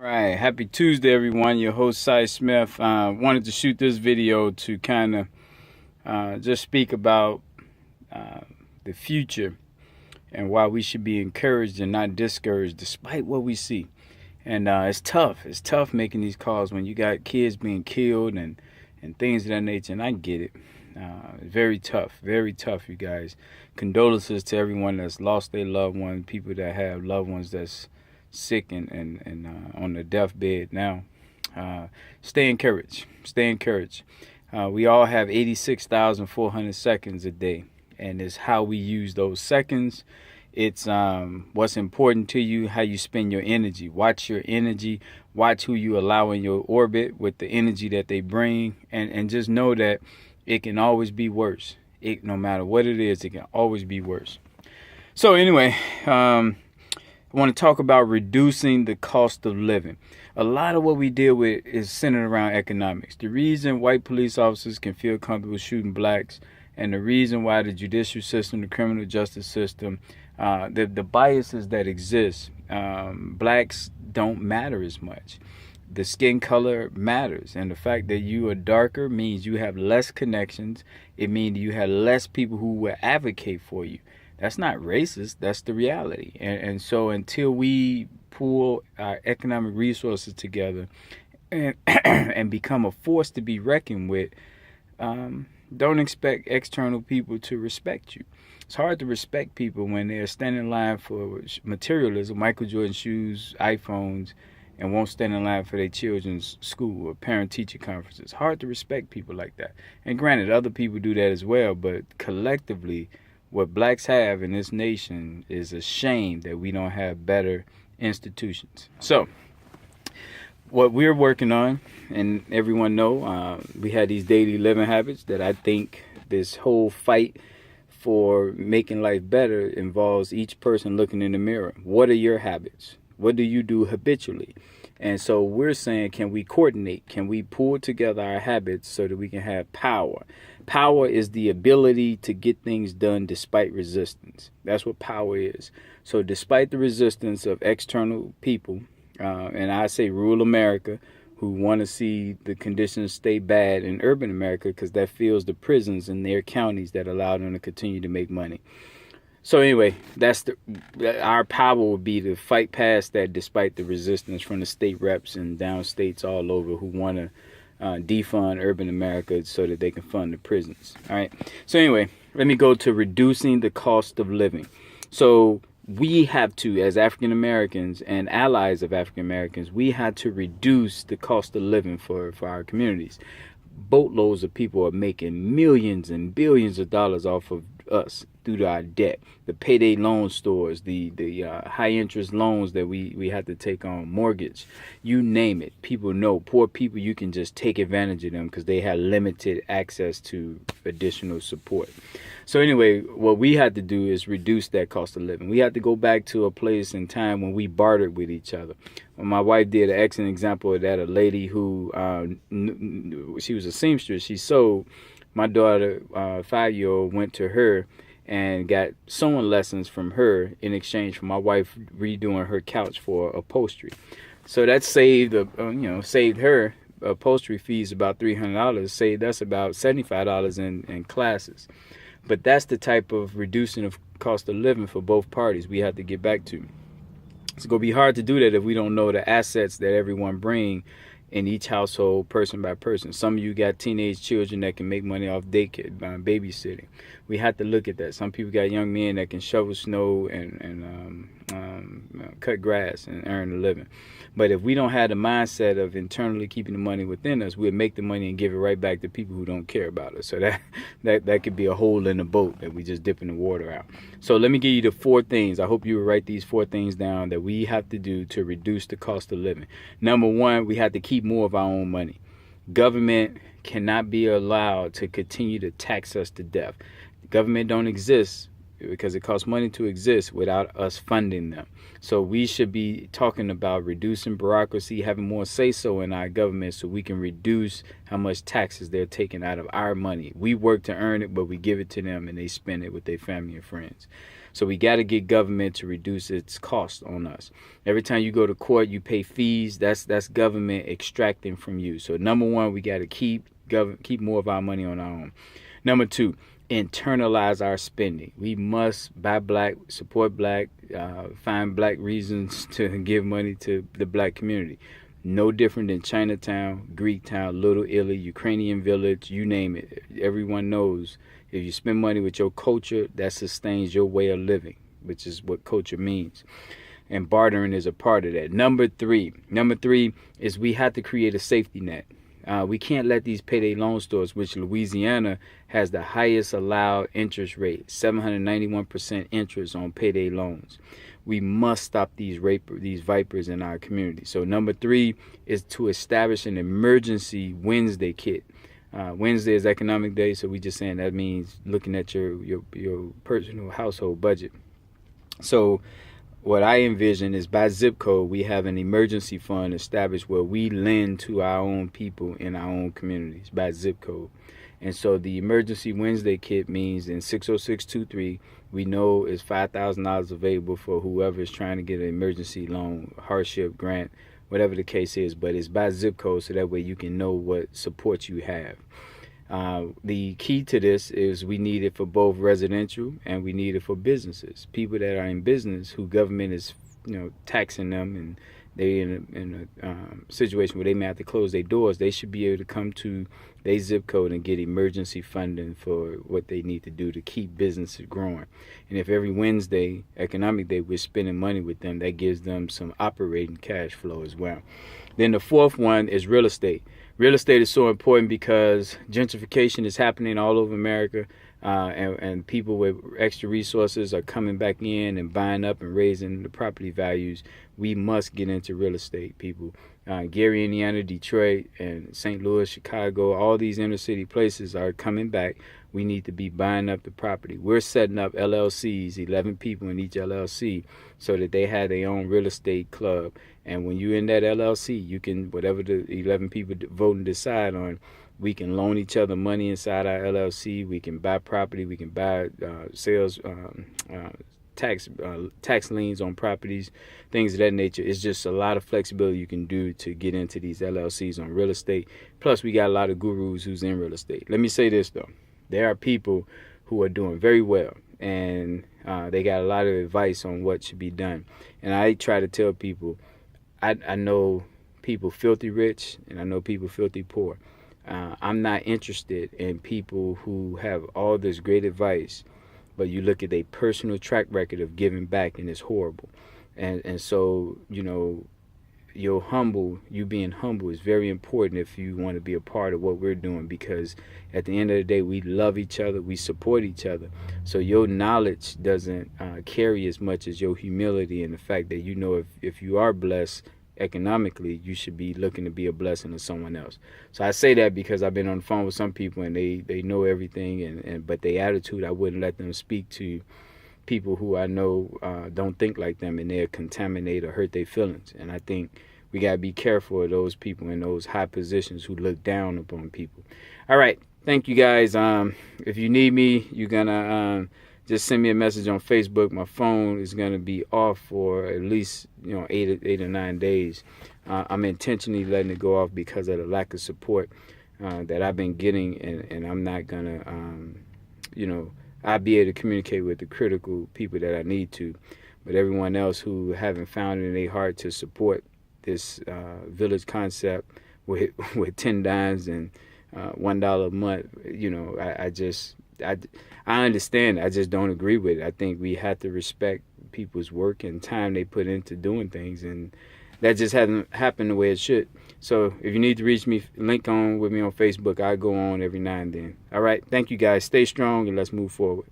Right, happy Tuesday, everyone. Your host, Cy Smith. Wanted to shoot this video to kind of just speak about uh, the future and why we should be encouraged and not discouraged despite what we see. And it's tough. It's tough making these calls when you got kids being killed and things of that nature. And I get it. Very tough, you guys. Condolences to everyone that's lost their loved one, people that have loved ones that's sick and on the deathbed now. Stay encouraged. Stay encouraged. We all have 86,400 seconds a day, and it's how we use those seconds. It's what's important to you, how you spend your energy. Watch your energy. Watch who you allow in your orbit with the energy that they bring, and just know that it can always be worse. No matter what it is, it can always be worse. So anyway, I want to talk about reducing the cost of living. A lot of what we deal with is centered around economics. The reason white police officers can feel comfortable shooting blacks, and the reason why the judicial system, the criminal justice system, the biases that exist, blacks don't matter as much. The skin color matters, and the fact that you are darker means you have less connections. It means you have less people who will advocate for you. That's not racist. That's the reality. And so until we pull our economic resources together and and become a force to be reckoned with, don't expect external people to respect you. It's hard to respect people when they're standing in line for materialism, Michael Jordan shoes, iPhones, and won't stand in line for their children's school or parent-teacher conferences. Hard to respect people like that. And granted, other people do that as well, but collectively, what blacks have in this nation is a shame that we don't have better institutions. So, what we're working on, and everyone know, we had these daily living habits that I think this whole fight for making life better involves each person looking in the mirror. What are your habits? What do you do habitually? And so we're saying, can we coordinate? Can we pull together our habits so that we can have power? Power is the ability to get things done despite resistance. That's what power is. So despite the resistance of external people, and I say rural America, who want to see the conditions stay bad in urban America because that fills the prisons in their counties that allow them to continue to make money. So anyway, our power would be to fight past that despite the resistance from the state reps and downstates all over who want to defund urban America so that they can fund the prisons. All right. So anyway, let me go to reducing the cost of living. So we have to, as African Americans and allies of African Americans, we had to reduce the cost of living for our communities. Boatloads of people are making millions and billions of dollars off of us due to our debt, the payday loan stores, the high interest loans that we have to take on, mortgage, you name it. People know, poor people, you can just take advantage of them because they have limited access to additional support. So anyway, what we had to do is reduce that cost of living. We had to go back to a place in time when we bartered with each other. When my wife did an excellent example of that, a lady who, she was a seamstress, she sewed. My daughter, 5-year-old, went to her and got sewing lessons from her in exchange for my wife redoing her couch for upholstery. So that saved, saved her upholstery fees about $300, saved us about $75 in classes. But that's the type of reducing of cost of living for both parties we have to get back to. It's going to be hard to do that if we don't know the assets that everyone bring in each household, person by person. Some of you got teenage children that can make money off daycare, babysitting. We have to look at that. Some people got young men that can shovel snow and cut grass and earn a living. But if we don't have the mindset of internally keeping the money within us, we'll make the money and give it right back to people who don't care about us. So that could be a hole in the boat that we just dip in the water out. So let me give you the 4 things. I hope you will write these 4 things down that we have to do to reduce the cost of living. Number 1, we have to keep more of our own money. Government cannot be allowed to continue to tax us to death. Government don't exist because it costs money to exist without us funding them. So we should be talking about reducing bureaucracy, having more say-so in our government so we can reduce how much taxes they're taking out of our money. We work to earn it, but we give it to them and they spend it with their family and friends. So we got to get government to reduce its cost on us. Every time you go to court, you pay fees. That's government extracting from you. So number one, we got to keep more of our money on our own. Number two, internalize our spending. We must buy black, support black, find black reasons to give money to the black community. No different than Chinatown, Greektown, Little Italy, Ukrainian Village, you name it. Everyone knows if you spend money with your culture, that sustains your way of living, which is what culture means. And bartering is a part of that. Number three is we have to create a safety net. We can't let these payday loan stores, which Louisiana has the highest allowed interest rate, 791% interest on payday loans. We must stop these vipers in our community. So number three is to establish an emergency Wednesday kit. Wednesday is economic day, so we just saying that means looking at your personal household budget. So what I envision is by zip code, we have an emergency fund established where we lend to our own people in our own communities by zip code. And so the emergency Wednesday kit means in 60623, we know is $5,000 available for whoever is trying to get an emergency loan, hardship grant, whatever the case is. But it's by zip code, so that way you can know what support you have. The key to this is we need it for both residential and we need it for businesses. People that are in business who government is, taxing them, and they in a situation where they may have to close their doors, they should be able to come to their zip code and get emergency funding for what they need to do to keep businesses growing. And if every Wednesday, economic day, we're spending money with them, that gives them some operating cash flow as well. Then the fourth one is real estate. Real estate is so important because gentrification is happening all over America, and people with extra resources are coming back in and buying up and raising the property values. We must get into real estate, people. Gary, Indiana, Detroit, and St. Louis, Chicago, all these inner city places are coming back. We need to be buying up the property. We're setting up LLCs, 11 people in each LLC, so that they have their own real estate club. And when you're in that LLC, you can, whatever the 11 people vote and decide on, we can loan each other money inside our LLC. We can buy property. We can buy sales, tax liens on properties, things of that nature. It's just a lot of flexibility you can do to get into these LLCs on real estate. Plus, we got a lot of gurus who's in real estate. Let me say this, though. There are people who are doing very well, and they got a lot of advice on what should be done. And I try to tell people, I know people filthy rich, and I know people filthy poor. I'm not interested in people who have all this great advice, but you look at their personal track record of giving back, and it's horrible. And so, you being humble is very important if you want to be a part of what we're doing, because at the end of the day, we love each other, we support each other. So your knowledge doesn't carry as much as your humility, and the fact that if you are blessed economically, you should be looking to be a blessing to someone else. So I say that because I've been on the phone with some people, and they know everything, but their attitude, I wouldn't let them speak to people who I know don't think like them, and they'll contaminate or hurt their feelings. And I think we got to be careful of those people in those high positions who look down upon people. All right. Thank you, guys. If you need me, you're going to just send me a message on Facebook. My phone is going to be off for at least 8 or 9 days. I'm intentionally letting it go off because of the lack of support that I've been getting, and I'm not going to, I'll be able to communicate with the critical people that I need to. But everyone else who haven't found it in their heart to support this village concept with 10 dimes and $1 a month, I understand. I just don't agree with it. I think we have to respect people's work and time they put into doing things, and that just hasn't happened the way it should. So if you need to reach me, link on with me on Facebook. I go on every now and then. All right. Thank you, guys. Stay strong, and let's move forward.